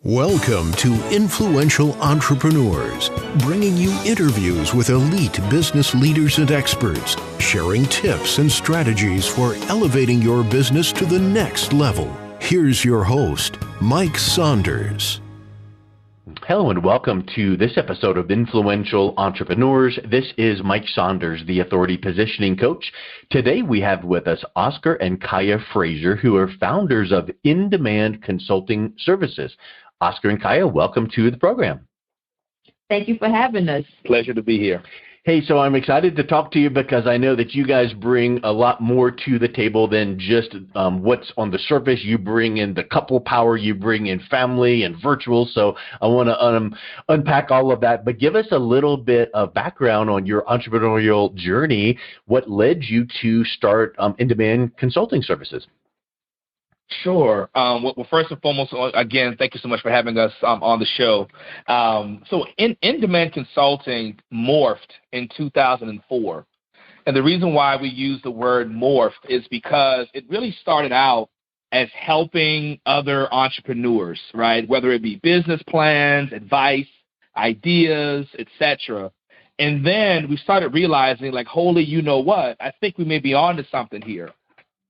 Welcome to Influential Entrepreneurs, bringing you interviews with elite business leaders and experts, sharing tips and strategies for elevating your business to the next level. Here's your host, Mike Saunders. Hello and welcome to this episode of Influential Entrepreneurs. This is Mike Saunders, the Authority Positioning Coach. Today we have with us Oscar and Kiya Frazier, who are founders of NDemand Consulting Services. Oscar and Kiya, welcome to the program. Thank you for having us. Pleasure to be here. Hey, so I'm excited to talk to you because I know that you guys bring a lot more to the table than just what's on the surface. You bring in the couple power, you bring in family and virtual. So I want to unpack all of that, but give us a little bit of background on your entrepreneurial journey. What led you to start NDemand Consulting Services? Sure. Well, first and foremost, again, thank you so much for having us on the show. So NDemand Consulting morphed in 2004. And the reason why we use the word morphed is because it really started out as helping other entrepreneurs, right? Whether it be business plans, advice, ideas, etc. And then we started realizing, like, holy, you know what? I think we may be onto something here.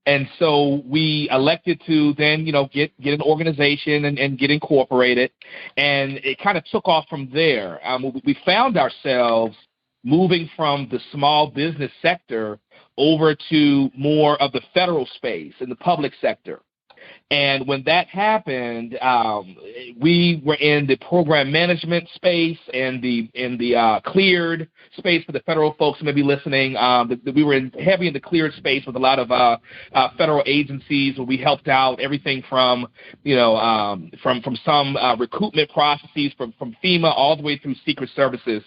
And so we elected to then, get an organization and get incorporated, and it kind of took off from there. We found ourselves moving from the small business sector over to more of the federal space and the public sector. And when that happened, we were in the program management space and the cleared space for the federal folks who may be listening. We were heavy in the cleared space with a lot of federal agencies where we helped out everything from some recoupment processes from FEMA all the way through Secret Services.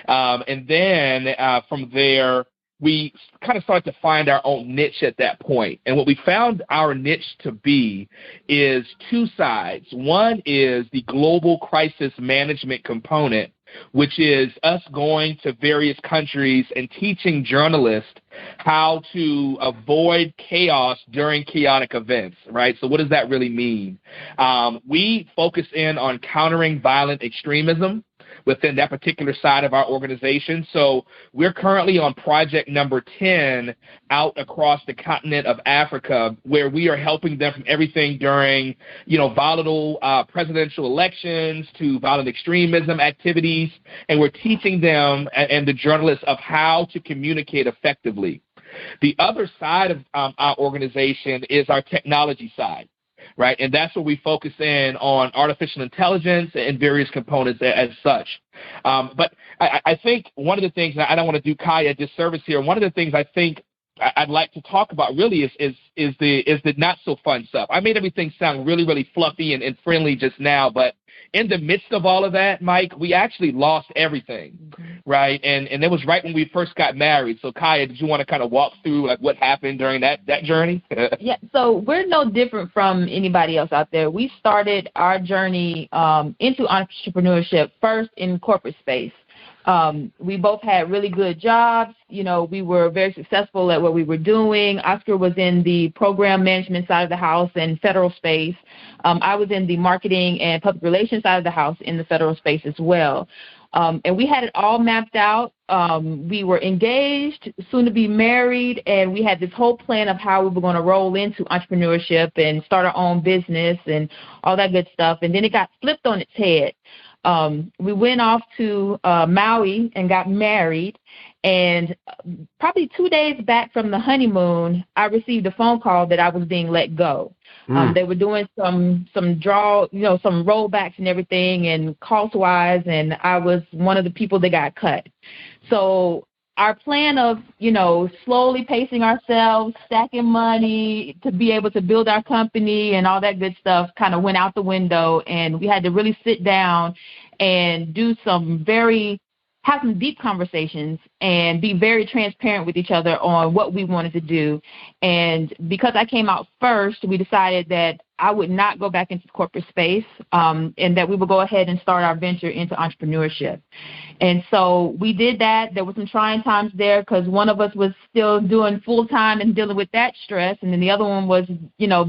And then from there, we kind of started to find our own niche at that point. And what we found our niche to be is two sides. One is the global crisis management component, which is us going to various countries and teaching journalists how to avoid chaos during chaotic events, right? So what does that really mean? We focus in on countering violent extremism within that particular side of our organization. So we're currently on project number 10 out across the continent of Africa, where we are helping them from everything during, volatile presidential elections to violent extremism activities. And we're teaching them and the journalists of how to communicate effectively. The other side of our organization is our technology side. Right, and that's where we focus in on artificial intelligence and various components as such. But I think one of the things, I don't want to do Kiya a disservice here, one of the things I think I'd like to talk about really is the not so fun stuff. I made everything sound really, really fluffy and friendly just now, but in the midst of all of that, Mike, we actually lost everything, right? And it was right when we first got married. So Kiya, did you want to kind of walk through like what happened during that journey? Yeah, so we're no different from anybody else out there. We started our journey into entrepreneurship first in corporate space. We both had really good jobs. We were very successful at what we were doing. Oscar was in the program management side of the house and federal space. I was in the marketing and public relations side of the house in the federal space as well. And we had it all mapped out. We were engaged, soon to be married, and we had this whole plan of how we were going to roll into entrepreneurship and start our own business and all that good stuff. And then it got flipped on its head. We went off to Maui and got married, and probably 2 days back from the honeymoon, I received a phone call that I was being let go. They were doing some rollbacks and everything and cost-wise, and I was one of the people that got cut. So our plan of, slowly pacing ourselves, stacking money to be able to build our company and all that good stuff kind of went out the window, and we had to really sit down and have some deep conversations and be very transparent with each other on what we wanted to do. And because I came out first, we decided that I would not go back into the corporate space, and that we would go ahead and start our venture into entrepreneurship. And so we did that. There were some trying times there because one of us was still doing full-time and dealing with that stress, and then the other one was,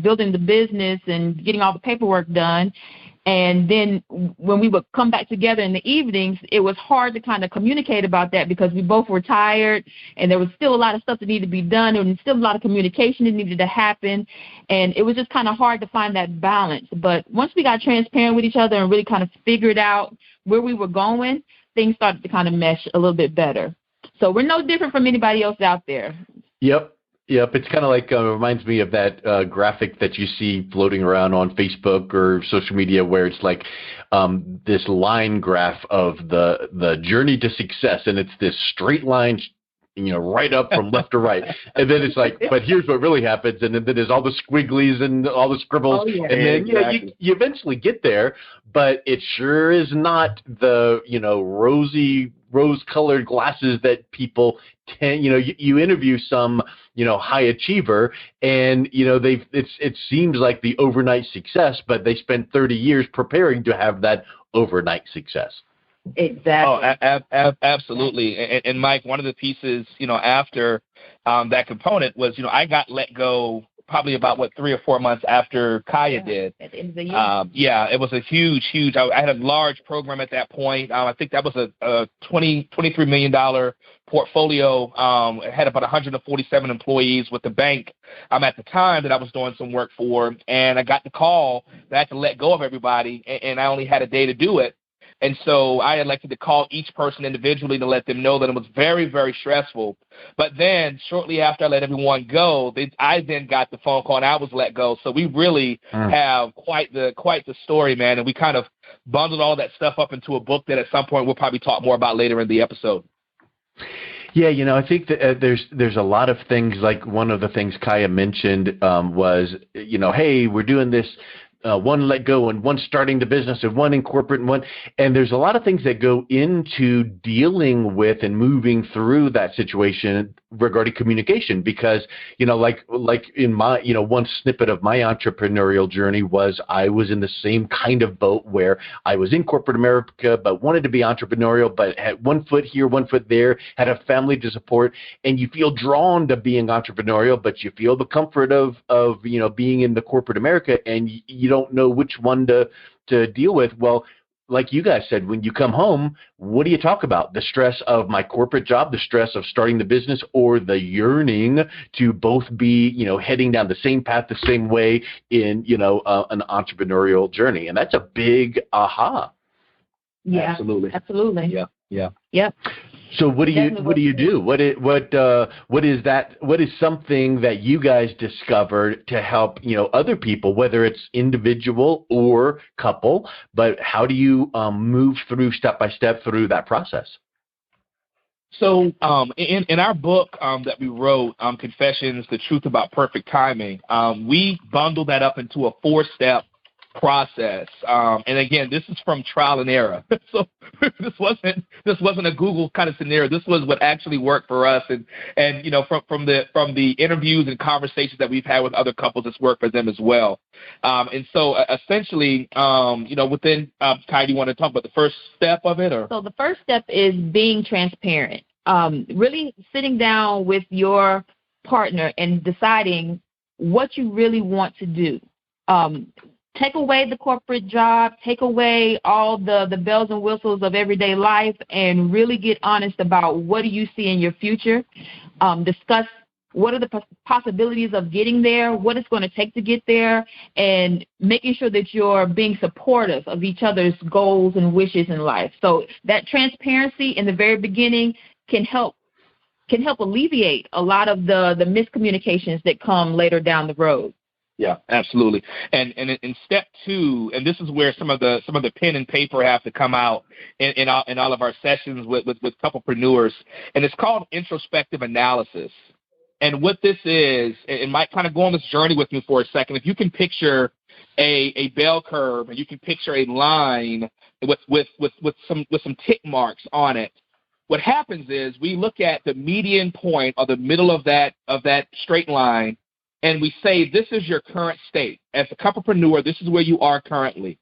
building the business and getting all the paperwork done. And then when we would come back together in the evenings, it was hard to kind of communicate about that because we both were tired and there was still a lot of stuff that needed to be done and still a lot of communication that needed to happen. And it was just kind of hard to find that balance. But once we got transparent with each other and really kind of figured out where we were going, things started to kind of mesh a little bit better. So we're no different from anybody else out there. Yep. It's kind of like reminds me of that graphic that you see floating around on Facebook or social media where it's like this line graph of the journey to success, and it's this straight line, right up from left to right. And then it's like, but here's what really happens. And then there's all the squigglies and all the scribbles. Oh, yeah. And then, Exactly. you eventually get there, but it sure is not the, rose-colored glasses that people tend, you interview some, high achiever and, it seems like the overnight success, but they spent 30 years preparing to have that overnight success. Exactly. Oh, absolutely. And Mike, one of the pieces, after that component was, I got let go probably about 3 or 4 months after Kiya did. At the end of the year. It was a huge. I had a large program at that point. I think that was a $23 million portfolio. It had about 147 employees with the bank at the time that I was doing some work for, and I got the call that I had to let go of everybody, and I only had a day to do it. And so I elected to call each person individually to let them know that it was very, very stressful. But then shortly after I let everyone go, I then got the phone call and I was let go. So we really have quite the story, man. And we kind of bundled all that stuff up into a book that at some point we'll probably talk more about later in the episode. Yeah, I think that there's a lot of things, like one of the things Kiya mentioned was, hey, we're doing this. One let go and one starting the business and one in corporate and there's a lot of things that go into dealing with and moving through that situation regarding communication because, like in my, one snippet of my entrepreneurial journey was I was in the same kind of boat where I was in corporate America, but wanted to be entrepreneurial, but had one foot here, one foot there, had a family to support, and you feel drawn to being entrepreneurial, but you feel the comfort of being in the corporate America, and you don't know which one to deal with. Well, like you guys said, when you come home, what do you talk about? The stress of my corporate job, the stress of starting the business, or the yearning to both be, heading down the same path, the same way in, an entrepreneurial journey. And that's a big aha. Yeah, Absolutely. Yeah. Yep. So what do you do? What is something that you guys discovered to help, other people, whether it's individual or couple, but how do you move through step by step through that process? So in our book that we wrote, Confessions, The Truth About Perfect Timing, we bundled that up into a 4-step process. And again, this is from trial and error. So this wasn't a Google kind of scenario. This was what actually worked for us. And from the interviews and conversations that we've had with other couples, it's worked for them as well. And so essentially, within Kiya, do you want to talk about the first step of it? Or? So the first step is being transparent. Really sitting down with your partner and deciding what you really want to do. Take away the corporate job, take away all the bells and whistles of everyday life, and really get honest about what do you see in your future. Discuss what are the possibilities of getting there, what it's going to take to get there, and making sure that you're being supportive of each other's goals and wishes in life. So that transparency in the very beginning can help alleviate a lot of the miscommunications that come later down the road. Yeah, absolutely. And in step 2, and this is where some of the pen and paper have to come out in all of our sessions with couple-preneurs, and it's called introspective analysis. And what this is, and Mike, kind of go on this journey with me for a second. If you can picture a bell curve, and you can picture a line with some tick marks on it, what happens is we look at the median point or the middle of that straight line, and we say, this is your current state. As a couple-preneur, this is where you are currently.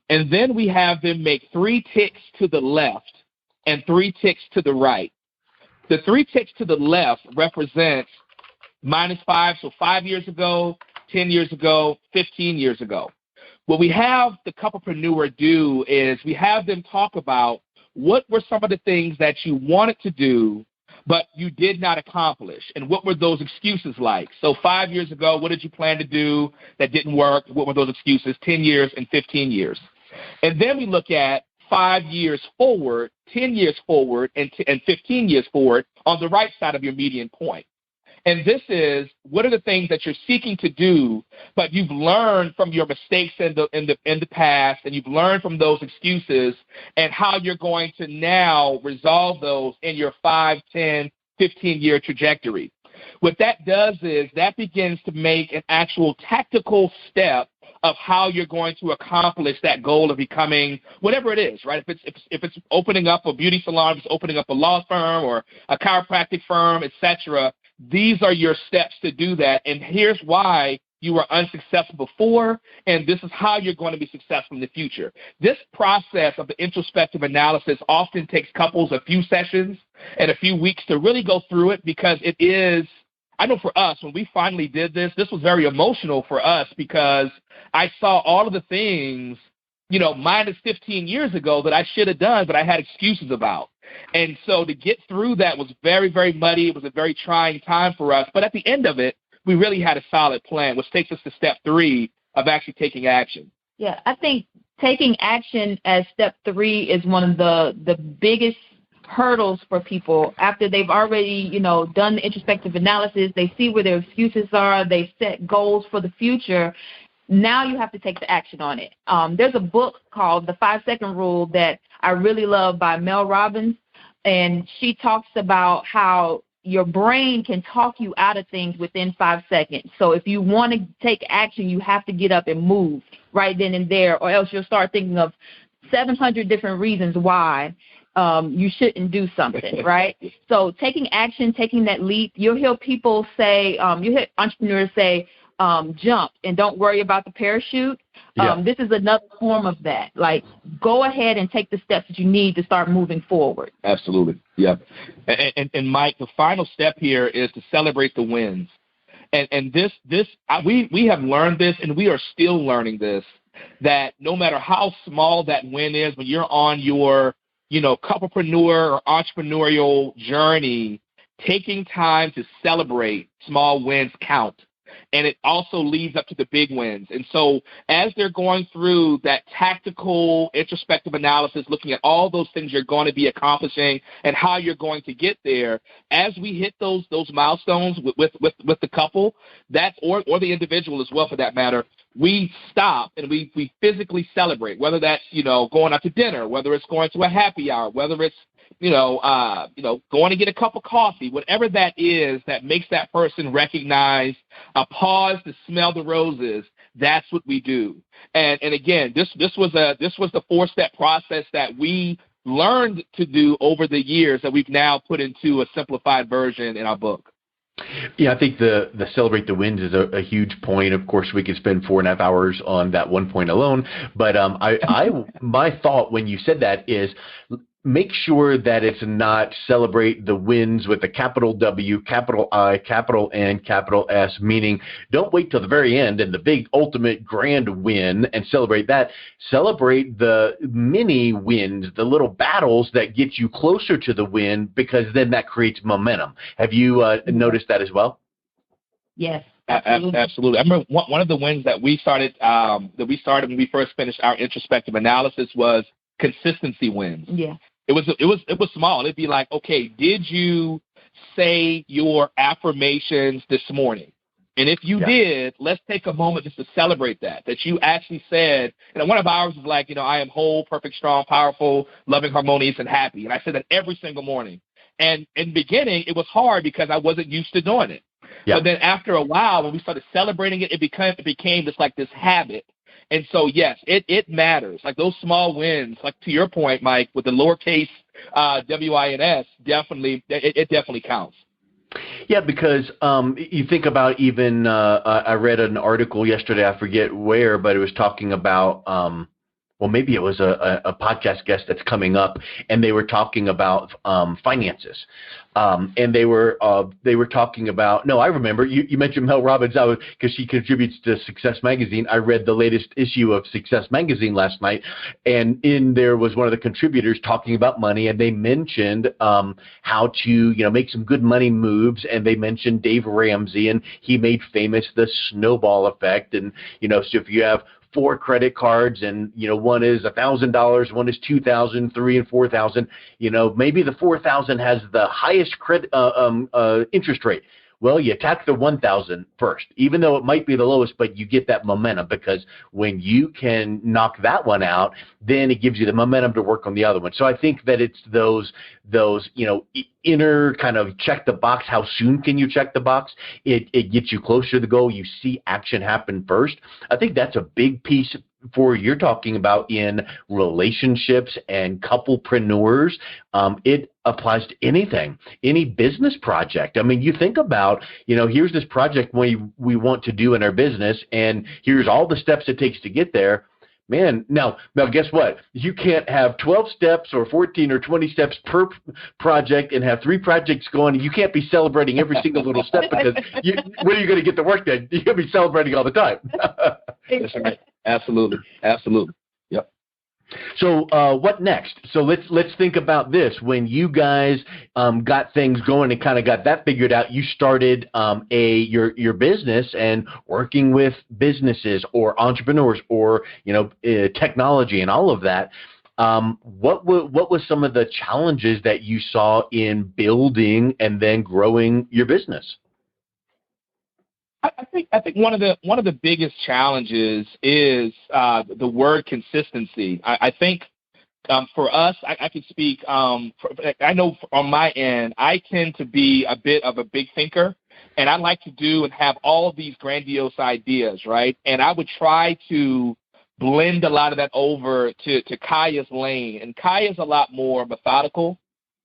And then we have them make 3 ticks to the left and 3 ticks to the right. The 3 ticks to the left represents -5, so 5 years ago, 10 years ago, 15 years ago. what we have the couple-preneur do is we have them talk about what were some of the things that you wanted to do, but you did not accomplish, and what were those excuses like? So 5 years ago, what did you plan to do that didn't work? What were those excuses? 10 years and 15 years. And then we look at 5 years forward, 10 years forward, and 15 years forward on the right side of your median point. And this is, what are the things that you're seeking to do, but you've learned from your mistakes in the past, and you've learned from those excuses, and how you're going to now resolve those in your 5, 10, 15-year trajectory. What that does is that begins to make an actual tactical step of how you're going to accomplish that goal of becoming whatever it is, right? If it's opening up a beauty salon, if it's opening up a law firm or a chiropractic firm, etc., these are your steps to do that, and here's why you were unsuccessful before, and this is how you're going to be successful in the future. This process of the introspective analysis often takes couples a few sessions and a few weeks to really go through it, because it is, I know for us, when we finally did this was very emotional for us, because I saw all of the things, minus 15 years ago that I should have done, but I had excuses about. And so to get through that was very, very muddy. It was a very trying time for us. But at the end of it, we really had a solid plan, which takes us to step 3 of actually taking action. Yeah, I think taking action as step 3 is one of the biggest hurdles for people after they've already, done the introspective analysis. They see where their excuses are. They set goals for the future. Now you have to take the action on it. There's a book called The 5-Second Rule that I really love by Mel Robbins, and she talks about how your brain can talk you out of things within 5 seconds. So if you want to take action, you have to get up and move right then and there, or else you'll start thinking of 700 different reasons why you shouldn't do something, right? So taking action, taking that leap, you'll hear people say, you hear entrepreneurs say, jump and don't worry about the parachute. This is another form of that. Like, go ahead and take the steps that you need to start moving forward. Absolutely. Yeah. And Mike, the final step here is to celebrate the wins. And we have learned this, and we are still learning this, that no matter how small that win is, when you're on your, couple-preneur or entrepreneurial journey, taking time to celebrate small wins count. And it also leads up to the big wins. And so as they're going through that tactical introspective analysis, looking at all those things you're going to be accomplishing and how you're going to get there, as we hit those milestones with the couple, or the individual as well for that matter, we stop and we physically celebrate, whether that's, going out to dinner, whether it's going to a happy hour, whether it's, going to get a cup of coffee, whatever that is that makes that person recognize a pause to smell the roses. That's what we do. And again, this was the 4-step process that we learned to do over the years that we've now put into a simplified version in our book. Yeah, I think the celebrate the wins is a huge point. Of course, we could spend 4.5 hours on that one point alone. But my thought when you said that is, make sure that it's not celebrate the wins with a capital W, capital I, capital N, capital S, meaning don't wait till the very end and the big ultimate grand win and celebrate that. Celebrate the mini wins, the little battles that get you closer to the win, because then that creates momentum. Have you noticed that as well? Yes. Absolutely. I remember one of the wins that we started when we first finished our introspective analysis was consistency wins. Yeah. It was small. It'd be like, okay, did you say your affirmations this morning? And if you did, let's take a moment just to celebrate that you actually said, and one of ours is like, I am whole, perfect, strong, powerful, loving, harmonious, and happy. And I said that every single morning. And in the beginning, it was hard because I wasn't used to doing it. Yeah. But then after a while, when we started celebrating it, it became this habit. And so, yes, it matters. Like those small wins, like to your point, Mike, with the lowercase WINS, it definitely counts. Yeah, because you think about even I read an article yesterday, I forget where, but it was talking about Well, maybe it was a podcast guest that's coming up, and they were talking about finances, and they were talking about. No, I remember you mentioned Mel Robbins. Because she contributes to Success Magazine. I read the latest issue of Success Magazine last night, and in there was one of the contributors talking about money, and they mentioned how to make some good money moves, and they mentioned Dave Ramsey, and he made famous the snowball effect, and so if you have 4 credit cards and one is $1,000, one is $2,000, 3 and 4,000, maybe the 4,000 has the highest credit interest rate. Well, you attack the 1,000 first, even though it might be the lowest, but you get that momentum, because when you can knock that one out, then it gives you the momentum to work on the other one. So I think that it's those inner kind of check the box. How soon can you check the box? It gets you closer to the goal. You see action happen first. I think that's a big piece for you're talking about in relationships and couple-preneurs. It applies to anything, any business project. I mean, you think about, here's this project we want to do in our business, and here's all the steps it takes to get there. Man, now guess what? You can't have 12 steps or 14 or 20 steps per project and have 3 projects going. You can't be celebrating every single little step, because when are you going to get the work done? You're going to be celebrating all the time. That's right. Absolutely. Yep. So what next? So let's think about this. When you guys got things going and kind of got that figured out, you started your business and working with businesses or entrepreneurs or technology and all of that. What was some of the challenges that you saw in building and then growing your business? I think one of the biggest challenges is the word consistency. I think for us, I can speak. I know on my end, I tend to be a bit of a big thinker, and I like to do and have all of these grandiose ideas, right? And I would try to blend a lot of that over to Kiya's lane, and Kiya's a lot more methodical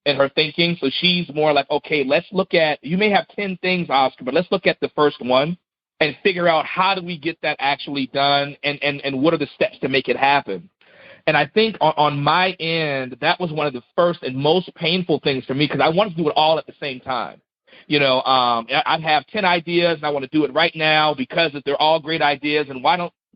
in her thinking. So she's more like, okay, let's look at, you may have 10 things, Oscar, but let's look at the first one and figure out how do we get that actually done, and what are the steps to make it happen. And I think on my end, that was one of the first and most painful things for me, because I wanted to do it all at the same time. I have 10 ideas and I want to do it right now because they're all great ideas. And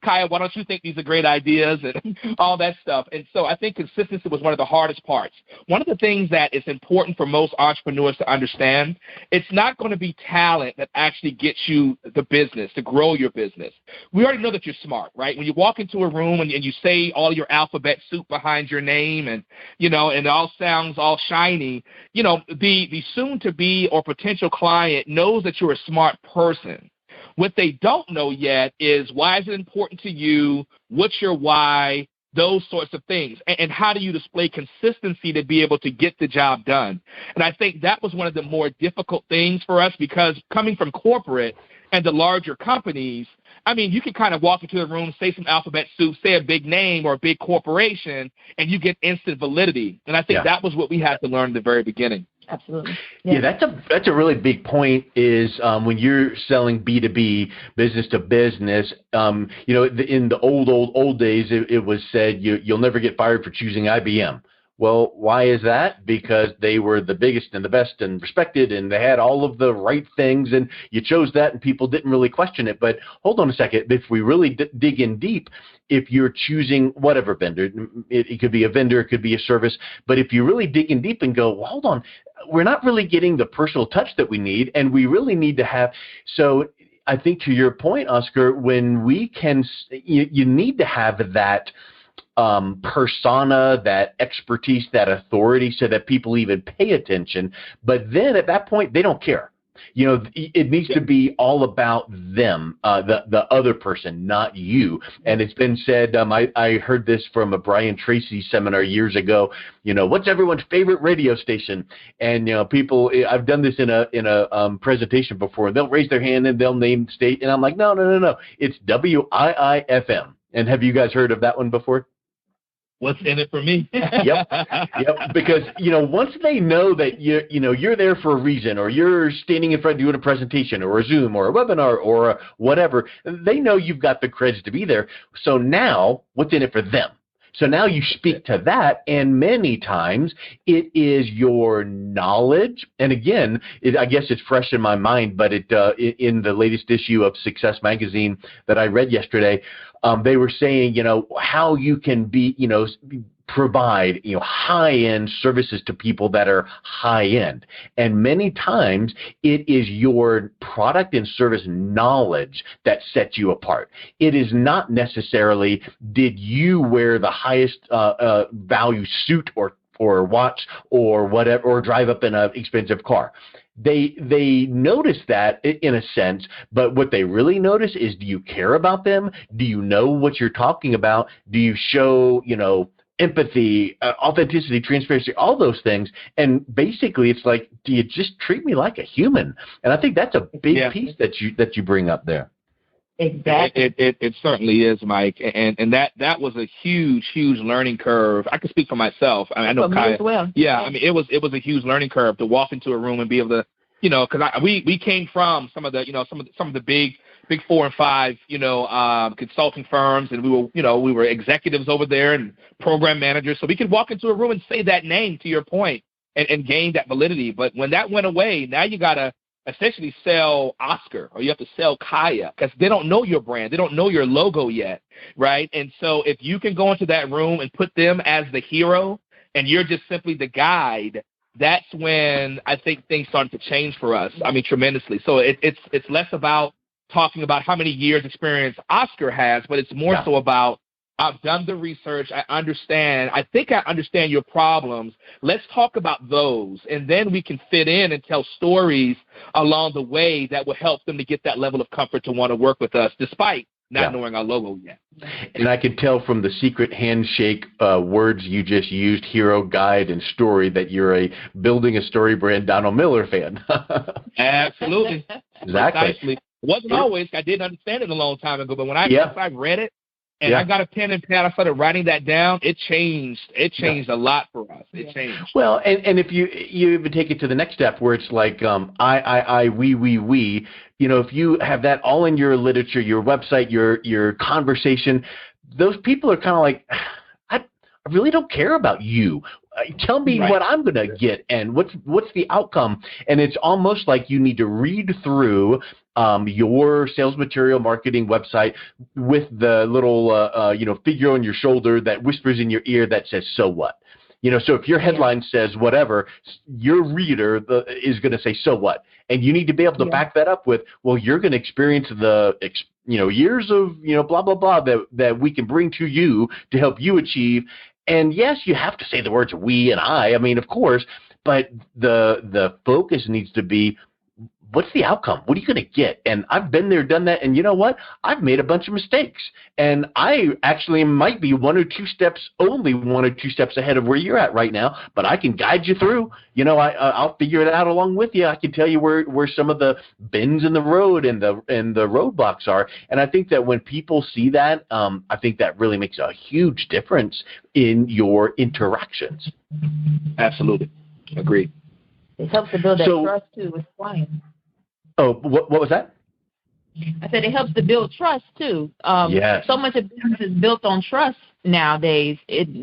Kiya, why don't you think these are great ideas and all that stuff? And so I think consistency was one of the hardest parts. One of the things that is important for most entrepreneurs to understand, it's not going to be talent that actually gets you the business, to grow your business. We already know that you're smart, right? When you walk into a room and you say all your alphabet soup behind your name and it all sounds all shiny, the soon-to-be or potential client knows that you're a smart person. What they don't know yet is, why is it important to you? What's your why? Those sorts of things. And how do you display consistency to be able to get the job done? And I think that was one of the more difficult things for us, because coming from corporate and the larger companies, I mean, you can kind of walk into the room, say some alphabet soup, say a big name or a big corporation, and you get instant validity. And I think that was what we had to learn at the very beginning. Absolutely. Yeah, that's a really big point, is when you're selling B2B, business to business, in the old days, it was said you'll never get fired for choosing IBM. Well, why is that? Because they were the biggest and the best and respected, and they had all of the right things, and you chose that, and people didn't really question it. But hold on a second. If we really dig in deep, if you're choosing whatever vendor, it could be a vendor, it could be a service, but if you really dig in deep and go, well, hold on, we're not really getting the personal touch that we need, and we really need to have. So I think to your point, Oscar, when we can, you need to have that persona, that expertise, that authority, so that people even pay attention. But then at that point, they don't care. It needs to be all about them, the other person, not you. And it's been said, I heard this from a Brian Tracy seminar years ago, what's everyone's favorite radio station? And, people, I've done this in a presentation before. They'll raise their hand and they'll name state. And I'm like, no. It's WIIFM. And have you guys heard of that one before? What's in it for me? Yep. Because, once they know that you're there for a reason, or you're standing in front doing a presentation or a Zoom or a webinar or whatever, they know you've got the creds to be there. So now what's in it for them? So now you speak to that, and many times it is your knowledge. And again, I guess it's fresh in my mind, but in the latest issue of Success Magazine that I read yesterday, they were saying, how you can provide, high-end services to people that are high-end. And many times it is your product and service knowledge that sets you apart. It is not necessarily did you wear the highest value suit or watch or whatever, or drive up in an expensive car. They notice that in a sense, but what they really notice is, do you care about them? Do you know what you're talking about? Do you show, empathy, authenticity, transparency, all those things? And basically it's like, do you just treat me like a human? And I think that's a big piece that you bring up there. Exactly. It certainly is, Mike, and that was a huge learning curve. I can speak for myself. I know Kiya as well. Yeah, I mean it was a huge learning curve to walk into a room and be able to, because we came from some of the big 4 and 5, consulting firms, and we were executives over there and program managers, so we could walk into a room and say that name, to your point, and gain that validity. But when that went away, now you gotta essentially sell Oscar, or you have to sell Kiya, because they don't know your brand. They don't know your logo yet, right? And so if you can go into that room and put them as the hero and you're just simply the guide, that's when I think things started to change for us, tremendously. So it's less about talking about how many years experience Oscar has, but it's more so about, I've done the research. I think I understand your problems. Let's talk about those, and then we can fit in and tell stories along the way that will help them to get that level of comfort to want to work with us, despite not knowing our logo yet. And I could tell from the secret handshake words you just used, hero, guide, and story, that you're a building a story brand Donald Miller fan. Absolutely. Exactly. Precisely. It wasn't always. I didn't understand it a long time ago, but when I read it, and I got a pen and pad, I started writing that down. It changed. It changed a lot for us. It changed. Well, and if you even take it to the next step, where it's like I, we, if you have that all in your literature, your website, your conversation, those people are kind of like, I really don't care about you. Tell me what I'm going to get and what's the outcome. And it's almost like you need to read through your sales material marketing website with the little figure on your shoulder that whispers in your ear that says, so what? So if your headline says whatever, your reader is going to say, so what? And you need to be able to back that up with, well, you're going to experience the years of blah blah blah that we can bring to you to help you achieve. And yes, you have to say the words we and I mean, of course, but the focus needs to be, what's the outcome? What are you going to get? And I've been there, done that, and you know what? I've made a bunch of mistakes. And I actually might be one or two steps ahead of where you're at right now, but I can guide you through. I'll figure it out along with you. I can tell you where some of the bends in the road and the roadblocks are. And I think that when people see that, I think that really makes a huge difference in your interactions. Absolutely. Agreed. It helps to build that trust, too, with clients. Oh, what was that? I said it helps to build trust, too. Yes. So much of business is built on trust nowadays.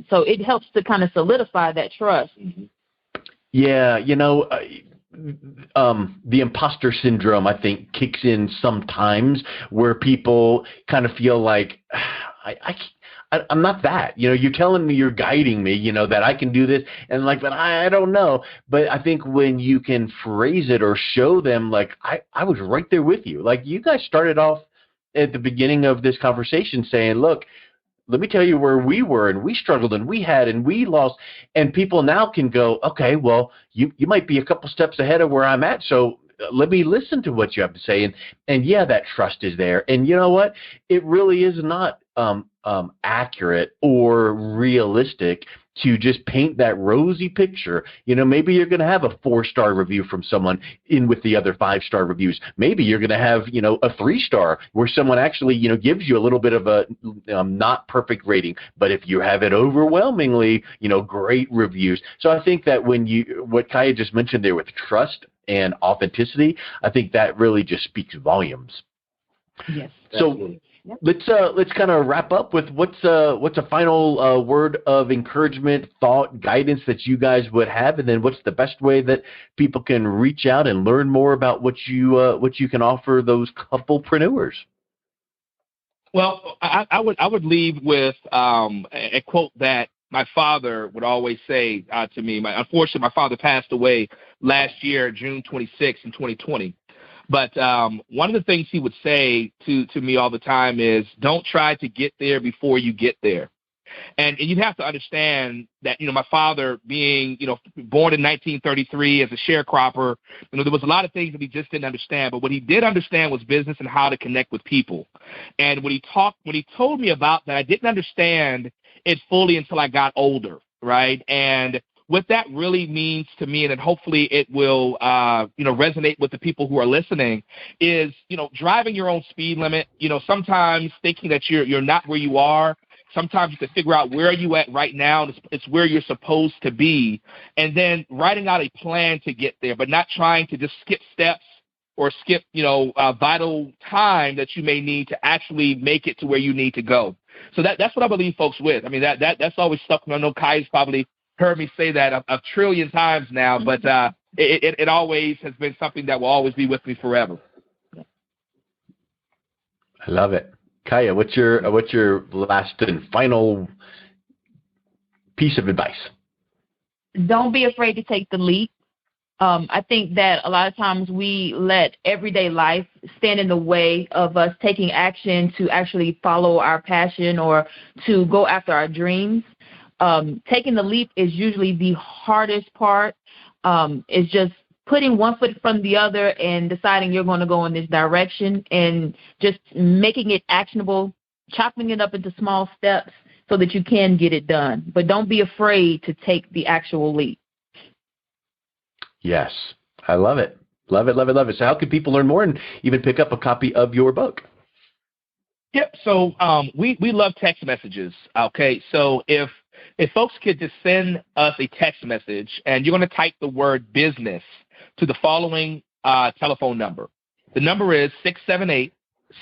So it helps to kind of solidify that trust. Yeah, the imposter syndrome, I think, kicks in sometimes, where people kind of feel like, I'm not that. You're telling me, you're guiding me, that I can do this, and but I don't know. But I think when you can phrase it or show them, I was right there with you. Like, you guys started off at the beginning of this conversation saying, look, let me tell you where we were, and we struggled, and we had, and we lost, and people now can go, okay, well, you might be a couple steps ahead of where I'm at, so let me listen to what you have to say. And yeah, that trust is there. And you know what? It really is not accurate or realistic to just paint that rosy picture. Maybe you're going to have a 4-star review from someone in with the other 5-star reviews. Maybe you're going to have, a 3-star where someone actually, gives you a little bit of a not perfect rating. But if you have it overwhelmingly, great reviews. So I think that what Kiya just mentioned there with trust and authenticity, I think that really just speaks volumes. Yes. So Let's kind of wrap up with what's a final word of encouragement, thought, guidance that you guys would have, and then what's the best way that people can reach out and learn more about what you can offer those couple-preneurs. Well, I would leave with a quote that my father would always say to me. Unfortunately, my father passed away last year, June 26th in 2020. But one of the things he would say to me all the time is, don't try to get there before you get there. And you have to understand that, my father being, born in 1933 as a sharecropper, there was a lot of things that he just didn't understand. But what he did understand was business and how to connect with people. And when he told me about that, I didn't understand it fully until I got older, right? And what that really means to me, and then hopefully it will, resonate with the people who are listening, is, driving your own speed limit. Sometimes thinking that you're not where you are. Sometimes you have to figure out where are you at right now. It's where you're supposed to be, and then writing out a plan to get there, but not trying to just skip steps or skip, vital time that you may need to actually make it to where you need to go. So that's what I believe folks with. I mean, that's always stuck. I know Kiya's probably heard me say that a trillion times now, but it always has been something that will always be with me forever. I love it. Kiya, what's your last and final piece of advice? Don't be afraid to take the leap. I think that a lot of times we let everyday life stand in the way of us taking action to actually follow our passion or to go after our dreams. Taking the leap is usually the hardest part. It's just putting one foot from the other and deciding you're going to go in this direction and just making it actionable, chopping it up into small steps so that you can get it done. But don't be afraid to take the actual leap. Yes, I love it. Love it, love it, love it. So how can people learn more and even pick up a copy of your book? Yep. So we love text messages. Okay. So if folks could just send us a text message, and you're going to type the word business to the following telephone number. The number is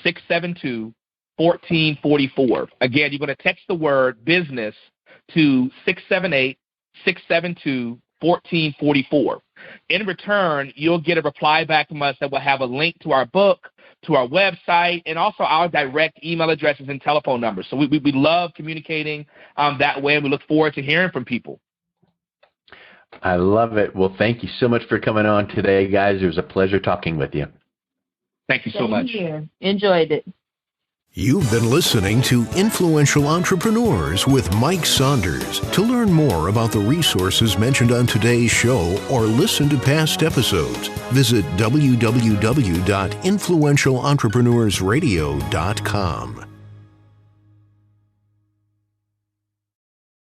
678-672-1444. Again, you're going to text the word business to 678-672-1444. In return, you'll get a reply back from us that will have a link to our book, to our website, and also our direct email addresses and telephone numbers. So we love communicating that way, and we look forward to hearing from people. I love it. Well, thank you so much for coming on today, guys. It was a pleasure talking with you. Thank you so much. Here. Enjoyed it. You've been listening to Influential Entrepreneurs with Mike Saunders. To learn more about the resources mentioned on today's show or listen to past episodes, visit www.influentialentrepreneurssradio.com.